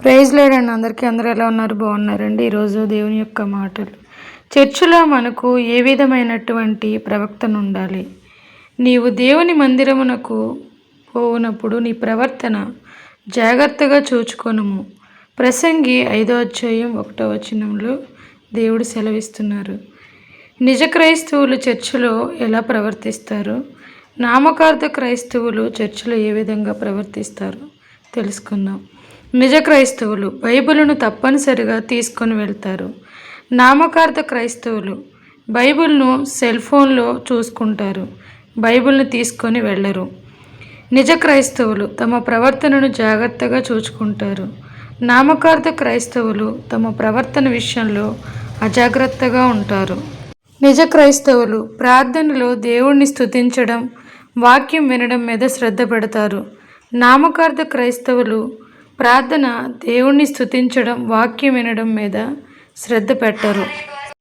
Praise lord అండి. అందరూ ఎలా ఉన్నారు? బాగున్నారండి. ఈరోజు దేవుని యొక్క మాటలు. చర్చిలో మనకు ఏ విధమైనటువంటి ప్రవక్తన ఉండాలి? నీవు దేవుని మందిరమునకు పోవునప్పుడు నీ ప్రవర్తన జాగ్రత్తగా చూచుకొనుము. ప్రసంగి 5:1 దేవుడు సెలవిస్తున్నారు. నిజ క్రైస్తవులు చర్చిలో ఎలా ప్రవర్తిస్తారు? నామకార్థ క్రైస్తవులు చర్చిలో ఏ విధంగా ప్రవర్తిస్తారు తెలుసుకుందాం. నిజ క్రైస్తవులు బైబిలును తప్పనిసరిగా తీసుకొని వెళ్తారు. నామకార్థ క్రైస్తవులు బైబిల్ను సెల్ ఫోన్లో చూసుకుంటారు, బైబిల్ను తీసుకొని వెళ్ళరు. నిజ క్రైస్తవులు తమ ప్రవర్తనను జాగ్రత్తగా చూసుకుంటారు. నామకార్థ క్రైస్తవులు తమ ప్రవర్తన విషయంలో అజాగ్రత్తగా ఉంటారు. నిజ క్రైస్తవులు ప్రార్థనలో దేవుణ్ణి స్తుతించడం, వాక్యం వినడం మీద శ్రద్ధ పెడతారు. నామకార్థ క్రైస్తవులు ప్రార్థన, దేవుణ్ణి స్తుతించడం, వాక్యం వినడం మీద శ్రద్ధ పెట్టరు.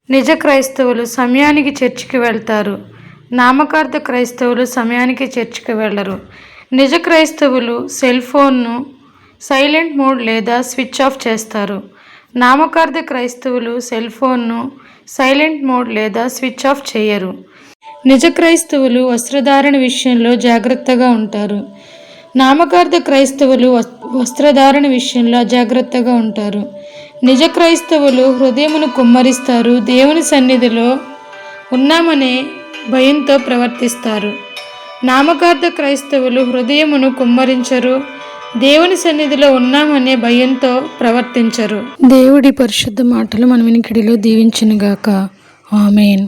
నిజ క్రైస్తవులు సమయానికి చర్చికి వెళ్తారు. నామకార్థ క్రైస్తవులు సమయానికి చర్చికి వెళ్ళరు. నిజ క్రైస్తవులు సెల్ ఫోన్ను సైలెంట్ మోడ్ లేదా స్విచ్ ఆఫ్ చేస్తారు. నామకార్థ క్రైస్తవులు సెల్ ఫోన్ను సైలెంట్ మోడ్ లేదా స్విచ్ ఆఫ్ చేయరు. నిజ క్రైస్తవులు వస్త్రధారణ విషయంలో జాగ్రత్తగా ఉంటారు. నామకార్థ క్రైస్తవులు వస్త్రధారణ విషయంలో అజాగ్రత్తగా ఉంటారు. నిజ క్రైస్తవులు హృదయమును కుమ్మరిస్తారు. దేవుని సన్నిధిలో ఉన్నామనే భయంతో ప్రవర్తిస్తారు. నామకార్థ క్రైస్తవులు హృదయమును కుమ్మరించరు, దేవుని సన్నిధిలో ఉన్నామనే భయంతో ప్రవర్తించరు. దేవుడి పరిశుద్ధ మాటలు మన వినికిడిలో దీవించునుగాక. ఆమేన్.